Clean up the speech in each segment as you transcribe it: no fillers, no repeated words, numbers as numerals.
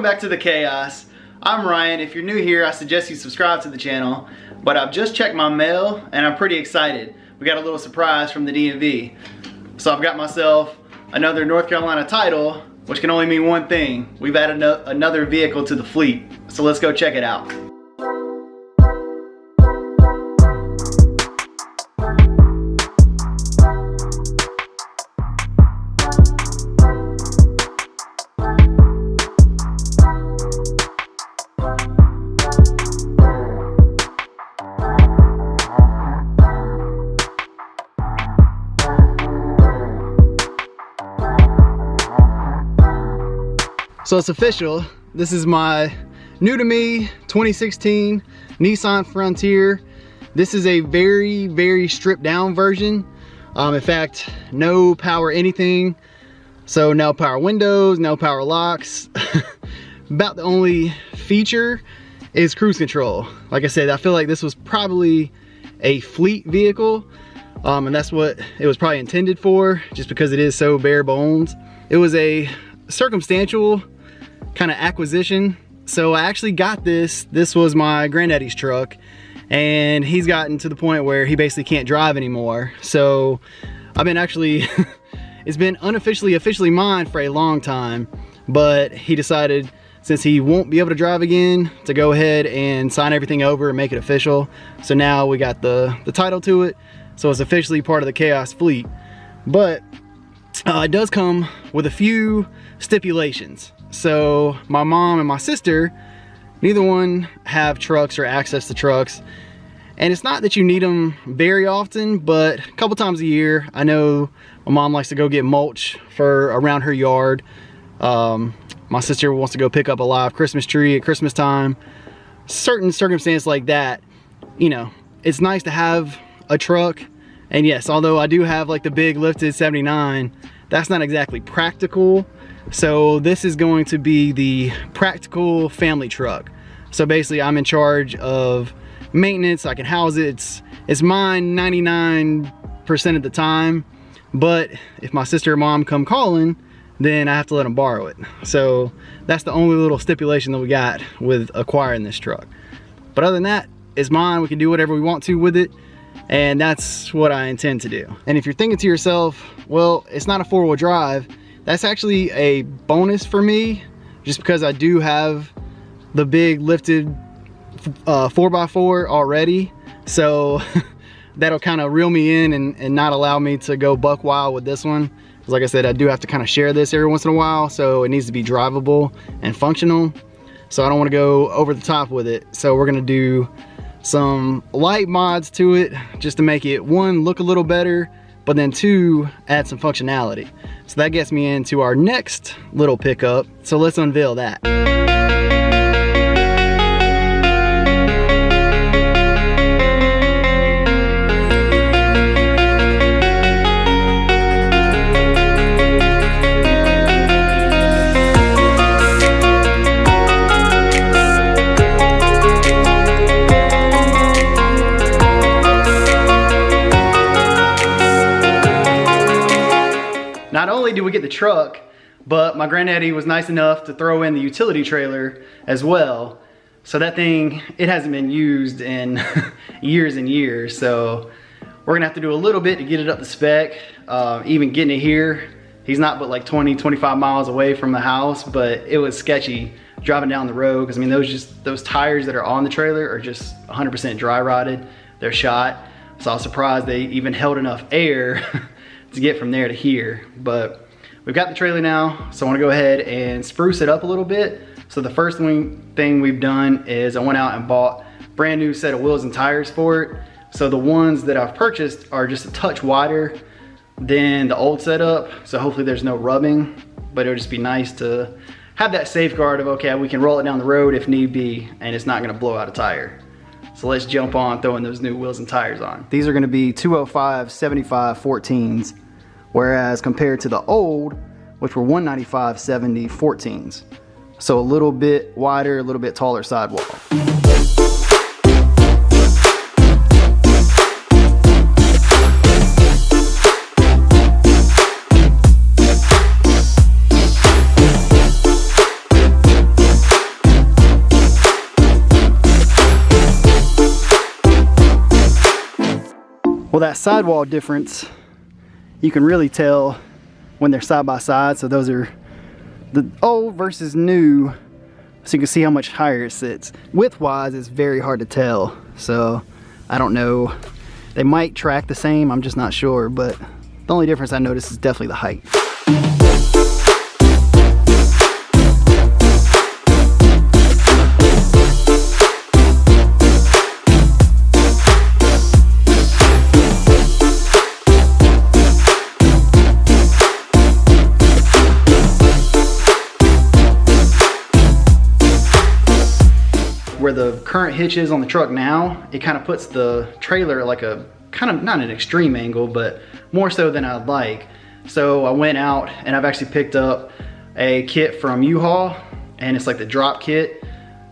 Welcome back to the chaos. I'm Ryan. If you're new here, I suggest you subscribe to the channel. But I've just checked my mail and I'm pretty excited. We got a little surprise from the DMV. So I've got myself another North Carolina title, which can only mean one thing. We've added another vehicle to the fleet. So let's go check it out. So it's official. This is my new to me 2016 Nissan Frontier. This is a very, very stripped down version. In fact, no power anything. So no power windows, no power locks. About the only feature is cruise control. Like I said, I feel like this was probably a fleet vehicle. And that's what it was probably intended for, just because it is so bare bones. It was a circumstantial kind of acquisition. So I actually got this. This was my granddaddy's truck, and he's gotten to the point where he basically can't drive anymore. So I've been actually, it's been officially mine for a long time, but he decided, since he won't be able to drive again, to go ahead and sign everything over and make it official. So now we got the title to it. So it's officially part of the Chaos fleet. But it does come with a few stipulations. So my mom and my sister, neither one have trucks or access to trucks. And it's not that you need them very often, but a couple times a year. I know my mom likes to go get mulch for around her yard. My sister wants to go pick up a live Christmas tree at Christmas time. Certain circumstances like that, you know, it's nice to have a truck. And yes, although I do have like the big lifted 79, that's not exactly practical. So this is going to be the practical family truck. So basically I'm in charge of maintenance. I can house it. It's mine 99% of the time. But if my sister or mom come calling, then I have to let them borrow it. So that's the only little stipulation that we got with acquiring this truck. But other than that, it's mine. We can do whatever we want to with it. And that's what I intend to do. And if you're thinking to yourself, well, it's not a four-wheel drive, that's actually a bonus for me, just because I do have the big lifted 4x4 already. So that'll kind of reel me in and not allow me to go buck wild with this one. Because like I said, I do have to kind of share this every once in a while, so it needs to be drivable and functional. So I don't want to go over the top with it. So we're gonna do some light mods to it, just to make it, one, look a little better, but then two, add some functionality. So that gets me into our next little pickup. So let's unveil that. Not only do we get the truck, but my granddaddy was nice enough to throw in the utility trailer as well. So that thing, it hasn't been used in years and years. So we're gonna have to do a little bit to get it up to spec. Even getting it here, he's not but like 20, 25 miles away from the house, but it was sketchy driving down the road. Cause I mean, those tires that are on the trailer are just 100% dry rotted. They're shot. So I was surprised they even held enough air to get from there to here. But we've got the trailer now, so I want to go ahead and spruce it up a little bit. So the first thing we've done is I went out and bought a brand new set of wheels and tires for it. So the ones that I've purchased are just a touch wider than the old setup, so hopefully there's no rubbing, but it'll just be nice to have that safeguard of, okay, we can roll it down the road if need be, and it's not gonna blow out a tire. So let's jump on throwing those new wheels and tires on. These are gonna be 205/75 14s. Whereas compared to the old, which were 195/70 14s. So a little bit wider, a little bit taller sidewall. that sidewall difference, you can really tell when they're side by side. So those are the old versus new, so you can see how much higher it sits. Width wise, it's very hard to tell, so I don't know. They might track the same, I'm just not sure, but the only difference I noticed is definitely the height. Where the current hitch is on the truck now, it kind of puts the trailer at like a kind of not an extreme angle, but more so than I'd like. So I went out and I've actually picked up a kit from U-Haul, and it's like the drop kit.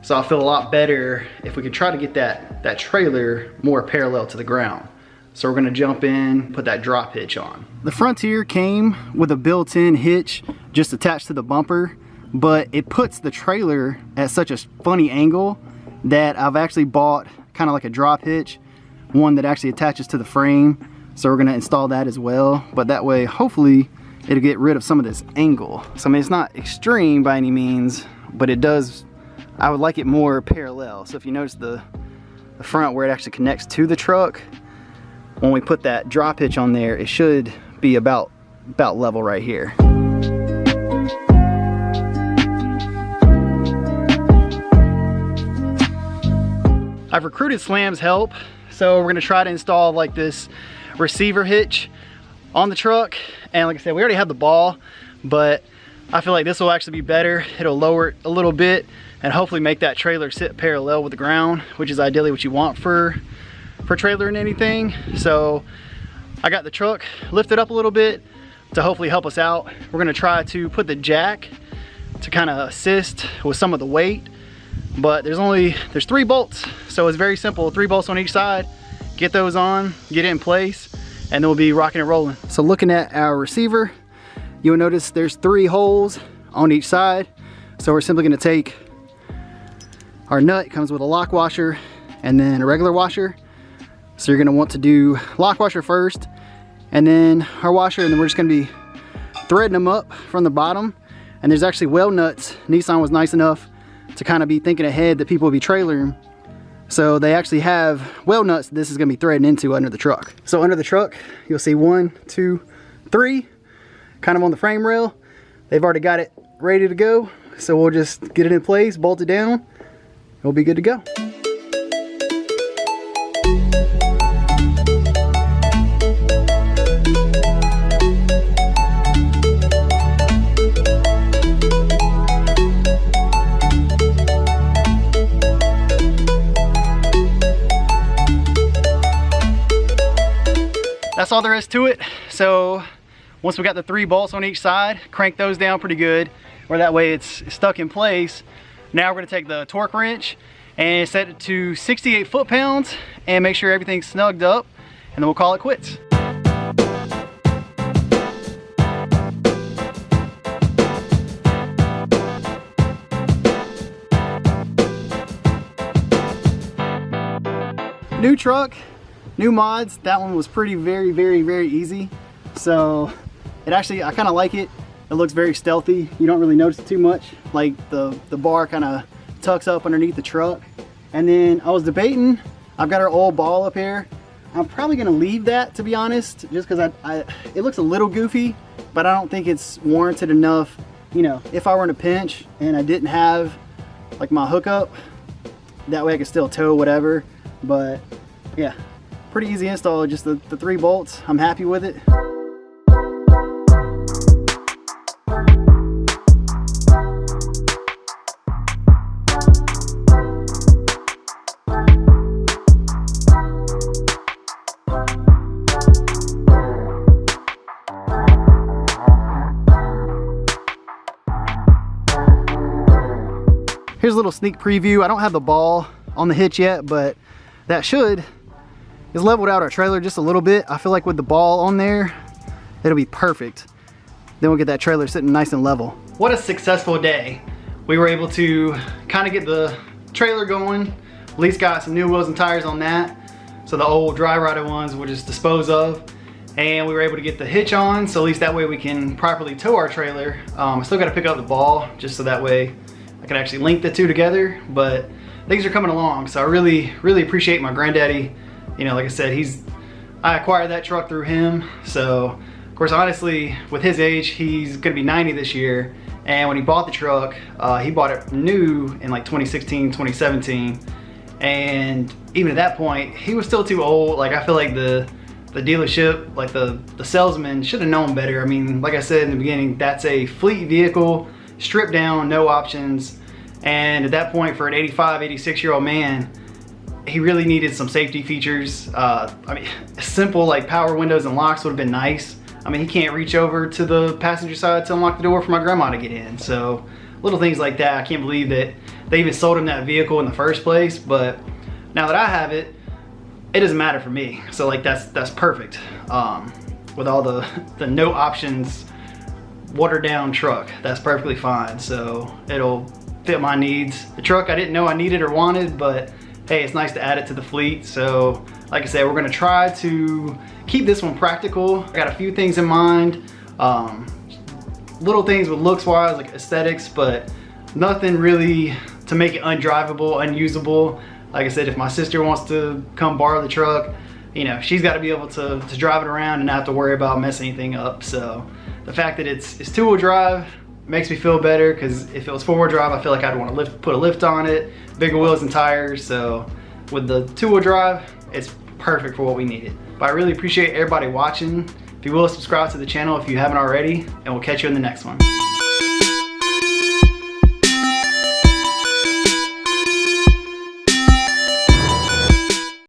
So I feel a lot better if we could try to get that trailer more parallel to the ground. So we're gonna jump in, put that drop hitch on. The Frontier came with a built-in hitch just attached to the bumper, but it puts the trailer at such a funny angle that I've actually bought kind of like a drop hitch, one that actually attaches to the frame. So we're gonna install that as well, but that way hopefully it'll get rid of some of this angle. So I mean, it's not extreme by any means, but it does, I would like it more parallel. So if you notice the front where it actually connects to the truck, when we put that drop hitch on there, it should be about level right here. I've recruited Slam's help, so we're gonna try to install like this receiver hitch on the truck. And like I said, we already have the ball, but I feel like this will actually be better. It'll lower it a little bit and hopefully make that trailer sit parallel with the ground, which is ideally what you want for trailering anything. So I got the truck lifted up a little bit to hopefully help us out. We're gonna try to put the jack to kind of assist with some of the weight, but there's 3 bolts, so it's very simple. 3 bolts on each side, get those on, get it in place, and then we'll be rocking and rolling. So looking at our receiver, you'll notice there's 3 holes on each side. So we're simply gonna take our nut, it comes with a lock washer and then a regular washer. So you're gonna want to do lock washer first and then our washer, and then we're just gonna be threading them up from the bottom. And there's actually weld nuts. Nissan was nice enough to kind of be thinking ahead that people will be trailering. So they actually have weld nuts this is gonna be threading into under the truck. So under the truck, you'll see 1, 2, 3, kind of on the frame rail. They've already got it ready to go. So we'll just get it in place, bolt it down, we'll be good to go. That's all there is to it. So once we got the 3 bolts on each side, crank those down pretty good, where that way it's stuck in place. Now we're gonna take the torque wrench and set it to 68 foot-pounds and make sure everything's snugged up, and then we'll call it quits. New truck, new mods. That one was very easy. So it actually, I kind of like it. It looks very stealthy. You don't really notice it too much. Like the bar kind of tucks up underneath the truck. And then I was debating, I've got our old ball up here. I'm probably gonna leave that, to be honest, just because it looks a little goofy, but I don't think it's warranted enough. You know, if I were in a pinch and I didn't have like my hookup, that way I could still tow whatever. But yeah, pretty easy install, just the 3 bolts. I'm happy with it. Here's a little sneak preview. I don't have the ball on the hitch yet, but that is leveled out our trailer just a little bit. I feel like with the ball on there, it'll be perfect. Then we'll get that trailer sitting nice and level. What a successful day. We were able to kind of get the trailer going. At least got some new wheels and tires on that. So the old dry rotted ones we'll just dispose of. And we were able to get the hitch on, so at least that way we can properly tow our trailer. I still gotta pick up the ball, just so that way I can actually link the two together, but things are coming along. So I really appreciate my granddaddy. You know, like I said, I acquired that truck through him. So of course, honestly, with his age, he's gonna be 90 this year. And when he bought the truck, he bought it new in like 2016, 2017. And even at that point, he was still too old. Like, I feel like the dealership, like the salesman should have known better. I mean, like I said in the beginning, that's a fleet vehicle, stripped down, no options. And at that point, for an 85, 86-year-old man, he really needed some safety features. I mean, simple like power windows and locks would have been nice. I mean, he can't reach over to the passenger side to unlock the door for my grandma to get in. So little things like that. I can't believe that they even sold him that vehicle in the first place. But now that I have it, it doesn't matter for me. So like that's perfect. With all the no options, watered down truck, that's perfectly fine. So it'll fit my needs. The truck I didn't know I needed or wanted, but hey, it's nice to add it to the fleet. So like I said, we're gonna try to keep this one practical. I got a few things in mind. Little things with looks wise, like aesthetics, but nothing really to make it undrivable, unusable. Like I said, if my sister wants to come borrow the truck, you know, she's got to be able to drive it around and not have to worry about messing anything up. So the fact that it's two-wheel drive makes me feel better, because if it was four-wheel drive, I feel like I'd want to put a lift on it, bigger wheels and tires. So with the two-wheel drive, it's perfect for what we needed. But I really appreciate everybody watching. If you will, subscribe to the channel if you haven't already, and we'll catch you in the next one.